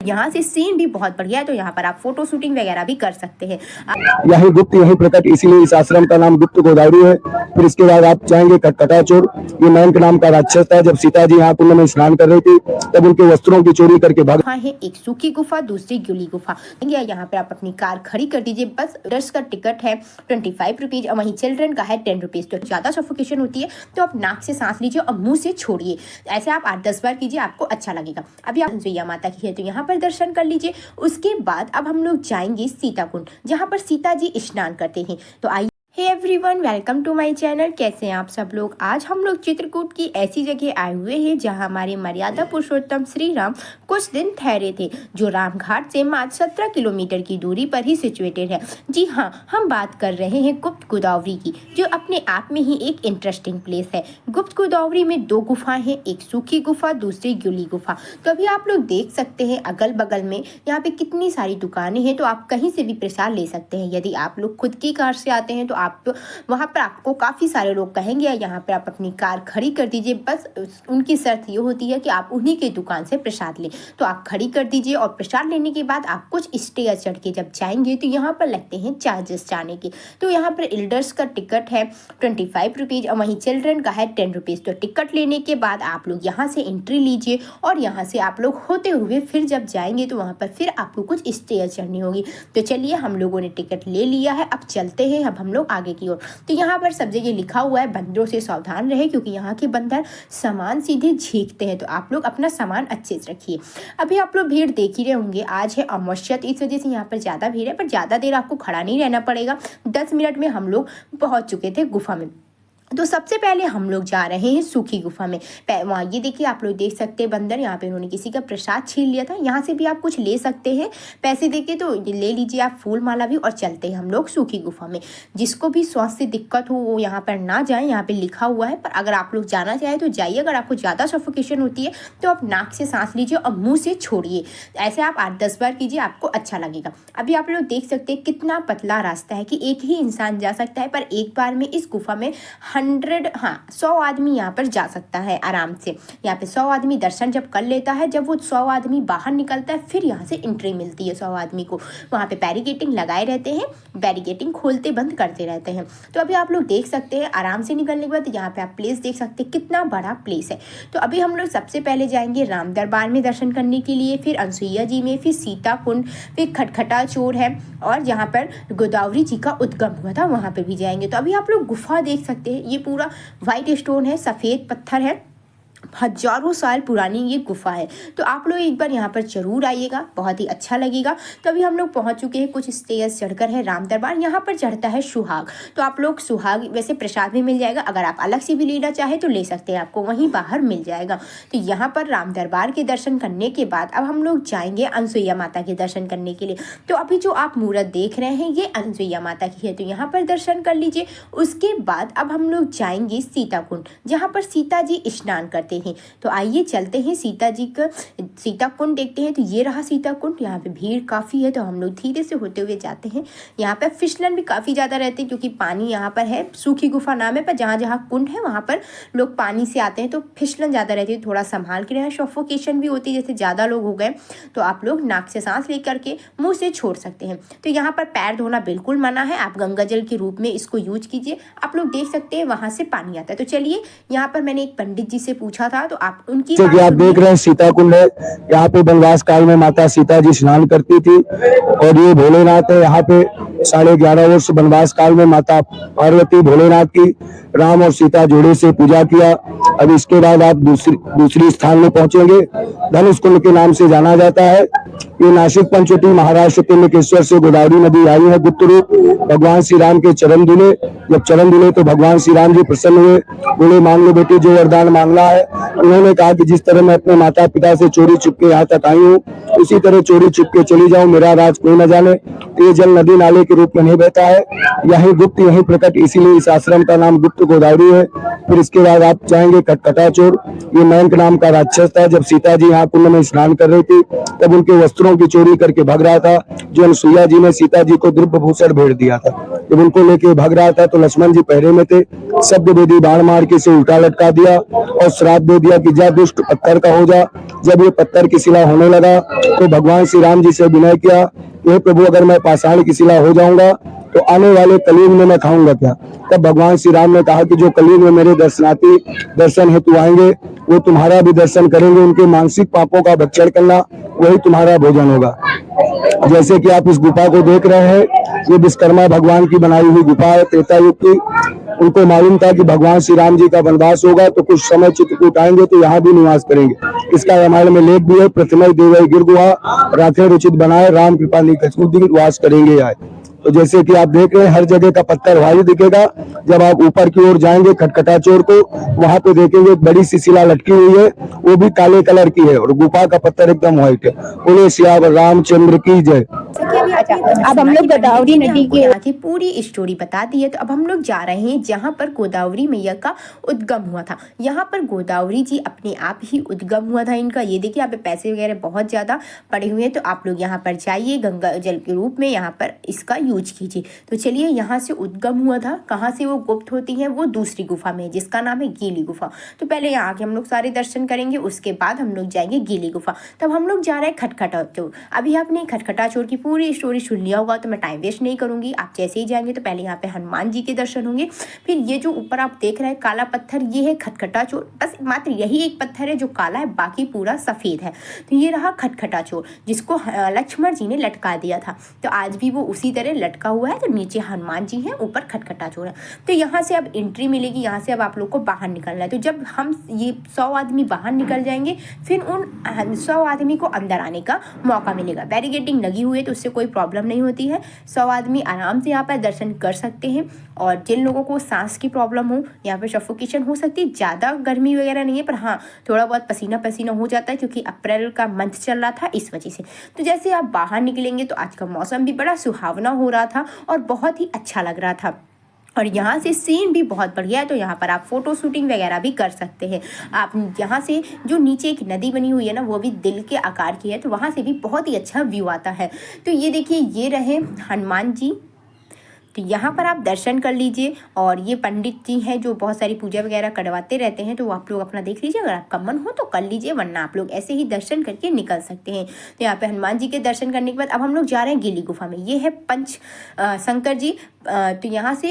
यहाँ से सीन भी बहुत बढ़िया है, तो यहाँ पर आप फोटो शूटिंग वगैरह भी कर सकते हैं। यही गुप्त यही प्रकट, इसीलिए इस आश्रम का नाम गुप्त गोदावरी है। फिर इसके बाद आप जाएंगे कटकटाचोर। ये मैंक नाम का राक्षस था। जब सीता जी यहाँ कुंड में स्नान कर रही थी तब उनके वस्त्रों की चोरी करके भाग। हाँ है एक सूखी गुफा, दूसरी गीली गुफा। यहाँ पे आप अपनी कार खड़ी कर दीजिए। बस दर्श का टिकट है 25 रुपीज और वहीं चिल्ड्रन का है 10 रुपीज। तो ज्यादा सफोकेशन होती है तो आप नाक से सांस लीजिए और मुंह से छोड़िए। ऐसे आप 8-10 बार कीजिए, आपको अच्छा लगेगा। अभी आप सुइया माता की है तो यहाँ पर दर्शन कर लीजिए। उसके बाद अब हम लोग जाएंगे सीता कुंड, जहाँ पर सीता जी स्नान करते हैं। तो आइए। Hey everyone, welcome to my channel. कैसे हैं आप सब लोग? आज हम लोग चित्रकूट की ऐसी जगह आए हुए हैं जहां हमारे मर्यादा पुरुषोत्तम श्री राम कुछ दिन ठहरे थे, जो रामघाट से मात्र 17 किलोमीटर की दूरी पर ही सिचुएटेड है। जी हाँ, हम बात कर रहे हैं गुप्त गोदावरी की, जो अपने आप में ही एक इंटरेस्टिंग प्लेस है। गुप्त गोदावरी में 2 गुफाएं हैं, एक सूखी गुफा, दूसरी गीली गुफा। तो अभी आप लोग देख सकते हैं अगल बगल में यहाँ पे कितनी सारी दुकानें हैं, तो आप कहीं से भी प्रसाद ले सकते हैं। यदि आप लोग खुद की कार से आते हैं तो आप वहाँ पर आपको काफ़ी सारे लोग कहेंगे यहाँ पर आप अपनी कार खड़ी कर दीजिए। बस उनकी शर्त ये होती है कि आप उन्हीं के दुकान से प्रसाद लें। तो आप खड़ी कर दीजिए और प्रसाद लेने के बाद आप कुछ स्टेयर चढ़ के जब जाएंगे तो यहाँ पर लगते हैं चार्जेस जाने के। तो यहाँ पर एल्डर्स का टिकट है 25 रुपीज़ और वहीं चिल्ड्रन का है 10 रुपीज़। तो टिकट लेने के बाद आप लोग यहाँ से एंट्री लीजिए और यहाँ से आप लोग होते हुए फिर जब जाएंगे तो वहाँ पर फिर आपको कुछ स्टेयर चढ़नी होगी। तो चलिए, हम लोगों ने टिकट ले लिया है, अब चलते हैं अब हम लोग आगे की ओर। तो यहाँ पर सब जगह लिखा हुआ है बंदरों से सावधान रहे, क्योंकि यहाँ के बंदर सामान सीधे झींकते हैं। तो आप लोग अपना सामान अच्छे से रखिए। अभी आप लोग भीड़ देख ही रहे होंगे, आज है अमावस्या, तो इस वजह से यहाँ पर ज़्यादा भीड़ है, पर ज़्यादा देर आपको खड़ा नहीं रहना पड़ेगा। 10 मिनट में हम लोग पहुँच चुके थे गुफा में। तो सबसे पहले हम लोग जा रहे हैं सूखी गुफा में। वहाँ ये देखिए, आप लोग देख सकते हैं बंदर, यहाँ पे उन्होंने किसी का प्रसाद छीन लिया था। यहाँ से भी आप कुछ ले सकते हैं पैसे देके, तो ले लीजिए आप फूल माला भी। और चलते हैं हम लोग सूखी गुफा में। जिसको भी श्वास से दिक्कत हो वो यहाँ पर ना जाए, यहाँ पे लिखा हुआ है। पर अगर आप लोग जाना चाहें तो जाइए। अगर आपको ज़्यादा सफोकेशन होती है तो आप नाक से सांस लीजिए और मुँह से छोड़िए। ऐसे आप 8-10 बार कीजिए, आपको अच्छा लगेगा। अभी आप लोग देख सकते हैं कितना पतला रास्ता है कि एक ही इंसान जा सकता है, पर एक बार में इस गुफा में 100 आदमी यहाँ पर जा सकता है आराम से। यहाँ पे 100 आदमी दर्शन जब कर लेता है, जब वो 100 आदमी बाहर निकलता है फिर यहाँ से एंट्री मिलती है 100 आदमी को। वहाँ पे बैरिकेटिंग लगाए रहते हैं, बैरिकेटिंग खोलते बंद करते रहते हैं। तो अभी आप लोग देख सकते हैं आराम से निकलने के बाद यहाँ पे आप प्लेस देख सकते हैं कितना बड़ा प्लेस है। तो अभी हम लोग सबसे पहले जाएंगे राम दरबार में दर्शन करने के लिए, फिर अनसुईया जी में, फिर सीता कुंड, फिर खटखटाचोर है और जहाँ पर गोदावरी जी का उद्गम हुआ था वहाँ पर भी जाएंगे। तो अभी आप लोग गुफा देख सकते हैं, ये पूरा वाइट स्टोन है, सफ़ेद पत्थर है, हजारों साल पुरानी ये गुफा है। तो आप लोग एक बार यहाँ पर जरूर आइएगा, बहुत ही अच्छा लगेगा। तो अभी हम लोग पहुँच चुके हैं, कुछ स्टेयर्स चढ़कर है राम दरबार। यहाँ पर चढ़ता है सुहाग। तो आप लोग सुहाग वैसे प्रसाद भी मिल जाएगा, अगर आप अलग से भी लेना चाहे तो ले सकते हैं, आपको वहीं बाहर मिल जाएगा। तो यहाँ पर राम दरबार के दर्शन करने के बाद अब हम लोग जाएंगे अनसुईया माता के दर्शन करने के लिए। तो अभी जो आप मूर्त देख रहे हैं ये अनसुईया माता की है, तो यहाँ पर दर्शन कर लीजिए। उसके बाद अब हम लोग जाएंगे सीता कुंड, जहाँ पर सीता जी स्नान करते हैं। तो आइए चलते हैं सीता जी का सीता कुंड देखते हैं। तो ये रहा सीता कुंड। यहाँ पे भीड़ काफ़ी है तो हम लोग धीरे से होते हुए जाते हैं। यहाँ पे फिसलन भी काफ़ी ज़्यादा रहते हैं, क्योंकि पानी यहाँ पर है, सूखी गुफा नाम है, पर जहाँ जहाँ कुंड है वहाँ पर लोग पानी से आते हैं तो फिसलन ज़्यादा रहती है। थोड़ा संभाल के रहें, सफोकेशन भी होती है। जैसे ज़्यादा लोग हो गए तो आप लोग नाक से सांस लेकर के मुँह से छोड़ सकते हैं। तो यहाँ पर पैर धोना बिल्कुल मना है, आप गंगा जल के रूप में इसको यूज कीजिए। आप लोग देख सकते हैं वहाँ से पानी आता है। तो चलिए, यहाँ पर मैंने एक पंडित जी से पूछा था, तो आप उनकी जो कि आप देख रहे हैं सीता कुंड है। यहाँ पे वनवास काल में माता सीता जी स्नान करती थी और ये भोलेनाथ है। यहाँ पे 11.5 वर्ष वनवास काल में माता पार्वती भोलेनाथ की राम और सीता जोड़े से पूजा किया। अब इसके बाद आप दूसरी स्थान में पहुंचेंगे, धनुष कुंड के नाम से जाना जाता है। ये नासिक पंचवटी महाराष्ट्र त्र्यंबकेश्वर से गोदावरी नदी आई है गुप्त रूप। भगवान श्री राम के चरण धुले। जब चरण धुले तो भगवान श्री राम जी प्रसन्न हुए, बोले मांग लो बेटी जो वरदान मांगना है। उन्होंने कहा कि जिस तरह मैं अपने माता पिता से चोरी चुपके यहाँ तक आई हूँ, उसी तरह चोरी चुपके चली जाऊं, मेरा राज कोई न जाने। ये जल नदी नाले के रूप में नहीं बहता है, यही गुप्त यही प्रकट, इसीलिए इस आश्रम का नाम गुप्त गोदावरी है। फिर इसके बाद आप जाएंगे कटकटाचोर। ये मैंक नाम का राक्षस था। जब सीता जी यहाँ कुंड में स्नान कर रही थी तब उनके वस्त्रों की चोरी करके भाग रहा था, जो अनसुईया जी ने सीता जी को द्रव्य भूषण भेंट दिया था। जब उनको लेके भाग रहा था तो लक्ष्मण जी पहरे में थे, शब्द वेदी बाण मार के इसे उल्टा लटका दिया और श्राप दे दिया कि जा दुष्ट पत्थर का हो जा। जब ये पत्थर की शिला होने लगा तो भगवान श्री राम जी से विनय किया, हे प्रभु अगर मैं पाषाण की शिला हो जाऊंगा तो आने वाले कलयुग में मैं खाऊंगा क्या। तब भगवान श्री राम ने कहा कि जो कलयुग में मेरे दर्शनार्थी दर्शन हेतु आएंगे वो तुम्हारा भी दर्शन करेंगे, उनके मानसिक पापों का भक्षण करना वही तुम्हारा भोजन होगा। जैसे कि आप इस गुफा को देख रहे हैं, ये विश्वकर्मा भगवान की बनाई हुई गुफा है त्रेता युग की। उनको मालूम था कि भगवान श्री राम जी का वनवास होगा तो कुछ समय चित्रकूट आएंगे तो यहाँ भी निवास करेंगे। इसका रामायण में लेख भी है, प्रथम देवई गिर गुहा राखे रुचित बनाए, राम कृपा निकट वास करेंगे आए। तो जैसे कि आप देख रहे हैं हर जगह का पत्थर भारी दिखेगा। जब आप ऊपर की ओर जाएंगे खटखटा चोर को, वहां पे देखेंगे एक बड़ी सी शिला लटकी हुई है, वो भी काले कलर की है और गुफा का पत्थर एकदम व्हाइट है। बोले सियावर रामचंद्र की जय। अब हम लोग गोदावरी नदी की यहाँ की पूरी स्टोरी बता दी है। तो अब हम लोग जा रहे हैं जहाँ पर गोदावरी मैया का उद्गम हुआ था। यहाँ पर गोदावरी जी अपने आप ही उद्गम हुआ था इनका। ये देखिए यहाँ पे पैसे वगैरह बहुत ज्यादा पड़े हुए हैं, तो आप लोग यहाँ पर जाइए, गंगा जल के रूप में यहाँ पर इसका यूज कीजिए। तो चलिए यहाँ से उद्गम हुआ था, कहाँ से वो गुप्त होती है, वो दूसरी गुफा में जिसका नाम है गीली गुफा। तो पहले यहाँ के हम लोग सारे दर्शन करेंगे, उसके बाद हम लोग जाएंगे गीली गुफा। तब हम लोग जा रहे हैं खटखटा चोर। अभी आपने खटखटा चोर की पूरी स्टोरी सुन लिया होगा तो मैं टाइम वेस्ट नहीं करूंगी। आप जैसे ही जाएंगे तो पहले यहाँ पे हनुमान जी के दर्शन होंगे, फिर ये जो ऊपर आप देख रहे हैं काला पत्थर, ये है खटखटा चोर। बस मात्र यही एक पत्थर है जो काला है, बाकी पूरा सफेद है। तो ये रहा खटखटा चोर जिसको लक्ष्मण जी ने लटका दिया था। तो आज भी वो उसी तरह लटका हुआ है। तो नीचे हनुमान जी हैं, ऊपर खटखटा चोर है। तो यहाँ से अब एंट्री मिलेगी, यहाँ से अब आप लोग को बाहर निकलना है। तो जब हम ये 100 आदमी बाहर निकल जाएंगे फिर उन 100 आदमी को अंदर आने का मौका मिलेगा। बैरिकेडिंग लगी हुई है तो उससे कोई प्रॉब्लम नहीं होती है। 100 आदमी आराम से यहाँ पर दर्शन कर सकते हैं। और जिन लोगों को सांस की प्रॉब्लम हो, यहाँ पर सफोकेशन हो सकती है, ज़्यादा गर्मी वगैरह नहीं है, पर हाँ थोड़ा बहुत पसीना पसीना हो जाता है क्योंकि अप्रैल का मंथ चल रहा था इस वजह से। तो जैसे आप बाहर निकलेंगे तो आज का मौसम भी बड़ा सुहावना हो रहा था और बहुत ही अच्छा लग रहा था। और यहाँ से सीन भी बहुत बढ़िया है, तो यहाँ पर आप फोटो शूटिंग वगैरह भी कर सकते हैं। आप यहाँ से जो नीचे एक नदी बनी हुई है ना, वो भी दिल के आकार की है, तो वहाँ से भी बहुत ही अच्छा व्यू आता है। तो ये देखिए ये रहे हनुमान जी। तो यहाँ पर आप दर्शन कर लीजिए। और ये पंडित जी हैं जो बहुत सारी पूजा वगैरह करवाते रहते हैं, तो आप लोग अपना देख लीजिए, अगर आपका मन हो तो कर लीजिए, वरना आप लोग ऐसे ही दर्शन करके निकल सकते हैं। तो यहाँ पे हनुमान जी के दर्शन करने के बाद अब हम लोग जा रहे हैं गीली गुफा में। ये है पंच शंकर जी। तो यहाँ से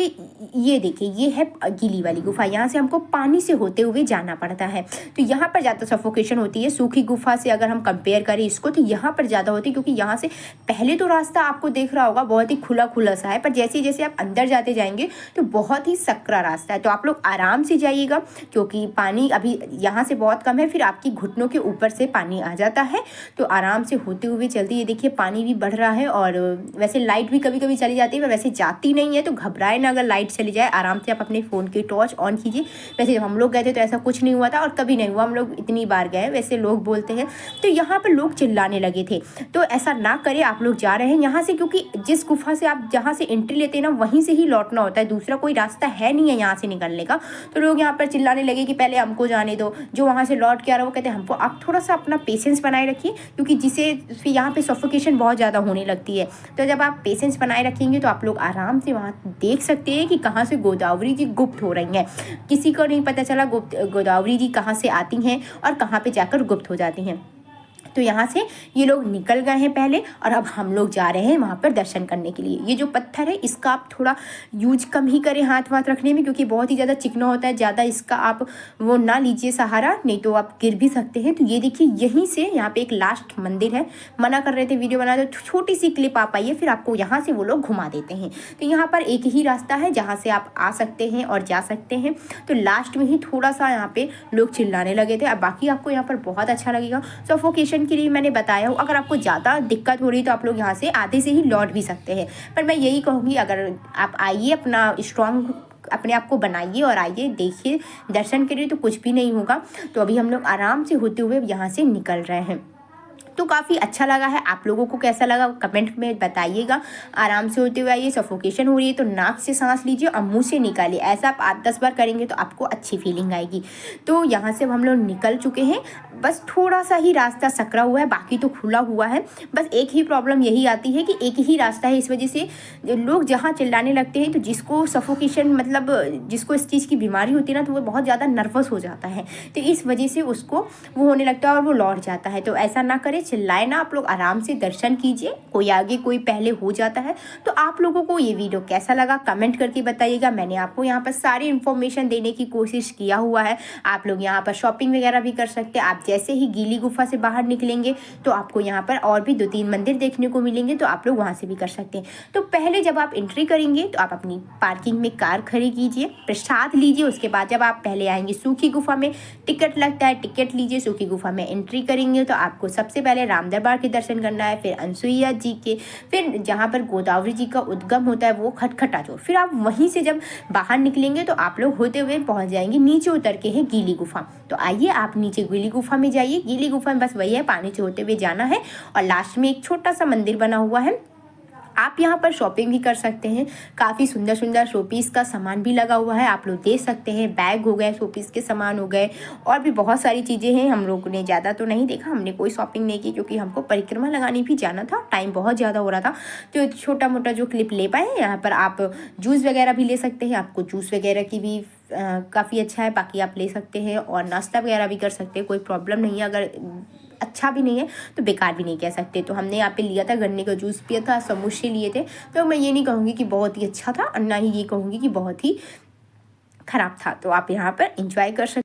ये देखिए ये है गीली वाली गुफा। यहाँ से हमको पानी से होते हुए जाना पड़ता है। तो यहाँ पर ज़्यादा सफोकेशन होती है। सूखी गुफा से अगर हम कंपेयर करें इसको तो यहाँ पर ज़्यादा होती है, क्योंकि यहाँ से पहले तो रास्ता आपको देख रहा होगा बहुत ही खुला खुला सा है, पर जैसे जैसे आप अंदर जाते जाएंगे तो बहुत ही सकरा रास्ता है। तो आप लोग आराम से जाइएगा, क्योंकि पानी अभी यहाँ से बहुत कम है, फिर आपकी घुटनों के ऊपर से पानी आ जाता है। तो आराम से होते हुए चलते, ये देखिए पानी भी बढ़ रहा है। और वैसे लाइट भी कभी कभी चली जाती है, पर वैसे जाती नहीं है, तो घबराए ना अगर लाइट चली जाए। आराम से आप अपने फ़ोन की टॉर्च ऑन कीजिए। वैसे जब हम लोग गए थे तो ऐसा कुछ नहीं हुआ था और कभी नहीं हुआ, हम लोग इतनी बार गए, वैसे लोग बोलते हैं। तो यहाँ पर लोग चिल्लाने लगे थे, तो ऐसा ना करें। आप लोग जा रहे हैं यहाँ से, क्योंकि जिस गुफा से आप जहाँ से एंट्री लेते हैं ना, वहीं से ही लौटना होता है, दूसरा कोई रास्ता है नहीं है यहाँ से निकलने का। तो लोग यहाँ पर चिल्लाने लगे कि पहले हमको जाने दो। जो वहाँ से लौट के आ रहा है वो कहते हैं हमको आप थोड़ा सा अपना पेशेंस बनाए रखिए, क्योंकि जिसे फिर यहाँ पे सफोकेशन बहुत ज़्यादा होने लगती है। तो जब आप पेशेंस बनाए रखेंगे तो आप लोग आराम से वहाँ देख सकते हैं कि कहाँ से गोदावरी जी गुप्त हो रही हैं। किसी को नहीं पता चला गोदावरी जी कहाँ से आती हैं और कहाँ पे जाकर गुप्त हो जाती हैं। तो यहाँ से ये लोग निकल गए हैं पहले, और अब हम लोग जा रहे हैं वहाँ पर दर्शन करने के लिए। ये जो पत्थर है इसका आप थोड़ा यूज कम ही करें हाथ वाथ रखने में, क्योंकि बहुत ही ज़्यादा चिकना होता है। ज़्यादा इसका आप वो ना लीजिए सहारा, नहीं तो आप गिर भी सकते हैं। तो ये देखिए यहीं से यहाँ पे एक लास्ट मंदिर है। मना कर रहे थे वीडियो बना, तो छोटी सी क्लिप आप आइए, फिर आपको यहाँ से वो लोग घुमा देते हैं। तो यहाँ पर एक ही रास्ता है जहाँ से आप आ सकते हैं और जा सकते हैं। तो लास्ट में ही थोड़ा सा यहाँ पे लोग चिल्लाने लगे थे। अब बाकी आपको यहाँ पर बहुत अच्छा लगेगा। सफोकेशन के लिए मैंने बताया हूँ, अगर आपको ज़्यादा दिक्कत हो रही है तो आप लोग यहाँ से आधे से ही लौट भी सकते हैं। पर मैं यही कहूँगी, अगर आप आइए, अपना स्ट्रॉन्ग अपने आप को बनाइए और आइए, देखिए, दर्शन करिए, तो कुछ भी नहीं होगा। तो अभी हम लोग आराम से होते हुए यहाँ से निकल रहे हैं। तो काफ़ी अच्छा लगा है। आप लोगों को कैसा लगा कमेंट में बताइएगा। आराम से होते हुए आइए, सफोकेशन हो रही है तो नाक से सांस लीजिए और मुंह से निकालिए। ऐसा आप 8-10 बार करेंगे तो आपको अच्छी फीलिंग आएगी। तो यहाँ से हम लोग निकल चुके हैं, बस थोड़ा सा ही रास्ता सकरा हुआ है, बाकी तो खुला हुआ है। बस एक ही प्रॉब्लम यही आती है कि एक ही रास्ता है, इस वजह से लोग जहाँ चिल्लाने लगते हैं तो जिसको सफोकेशन मतलब जिसको इस चीज़ की बीमारी होती है ना, तो वो बहुत ज़्यादा नर्वस हो जाता है, तो इस वजह से उसको वो होने लगता है और वो लौट जाता है। तो ऐसा ना करें, चिल्लाए ना, आप लोग आराम से दर्शन कीजिए। कोई आगे कोई पहले हो जाता है। तो आप लोगों को ये वीडियो कैसा लगा कमेंट करके बताइएगा। मैंने आपको यहाँ पर सारी इन्फॉर्मेशन देने की कोशिश किया हुआ है। आप लोग यहाँ पर शॉपिंग वगैरह भी कर सकते हैं। आप जैसे ही गीली गुफा से बाहर निकलेंगे तो आपको यहाँ पर और भी 2-3 मंदिर देखने को मिलेंगे, तो आप लोग वहाँ से भी कर सकते हैं। तो पहले जब आप एंट्री करेंगे तो आप अपनी पार्किंग में कार खड़ी कीजिए, प्रसाद लीजिए। उसके बाद जब आप पहले आएंगे सूखी गुफा में, टिकट लगता है, टिकट लीजिए। सूखी गुफा में एंट्री करेंगे तो आपको सबसे पहले राम दरबार के दर्शन करना है, फिर अनसुईया जी के, फिर जहाँ पर गोदावरी जी का उद्गम होता है वो खटखटा चोर। फिर आप वहीं से जब बाहर निकलेंगे तो आप लोग होते हुए पहुँच जाएंगे, नीचे उतर के है गीली गुफा। तो आइए आप नीचे गीली गुफा में जाइए। गीली गुफा में बस वही है, पानी से होते हुए जाना है और लास्ट में एक छोटा सा मंदिर बना हुआ है। आप यहाँ पर शॉपिंग भी कर सकते हैं। काफ़ी सुंदर सुंदर शोपीस का सामान भी लगा हुआ है, आप लोग देख सकते हैं। बैग हो गए, शोपीस के सामान हो गए, और भी बहुत सारी चीज़ें हैं। हम लोग ने ज़्यादा तो नहीं देखा, हमने कोई शॉपिंग नहीं की क्योंकि हमको परिक्रमा लगाने भी जाना था, टाइम बहुत ज़्यादा हो रहा था। तो छोटा मोटा जो क्लिप ले पाए। यहाँ पर आप जूस वगैरह भी ले सकते हैं, आपको जूस वगैरह की भी काफ़ी अच्छा है, बाकी आप ले सकते हैं। और नाश्ता वगैरह भी कर सकते हैं, कोई प्रॉब्लम नहीं है। अगर अच्छा भी नहीं है तो बेकार भी नहीं कह सकते। तो हमने यहाँ पे लिया था, गन्ने का जूस पिया था, समोसे लिए थे। तो मैं ये नहीं कहूँगी कि बहुत ही अच्छा था और ना ही ये कहूँगी कि बहुत ही ख़राब था। तो आप यहाँ पर इंजॉय कर सकते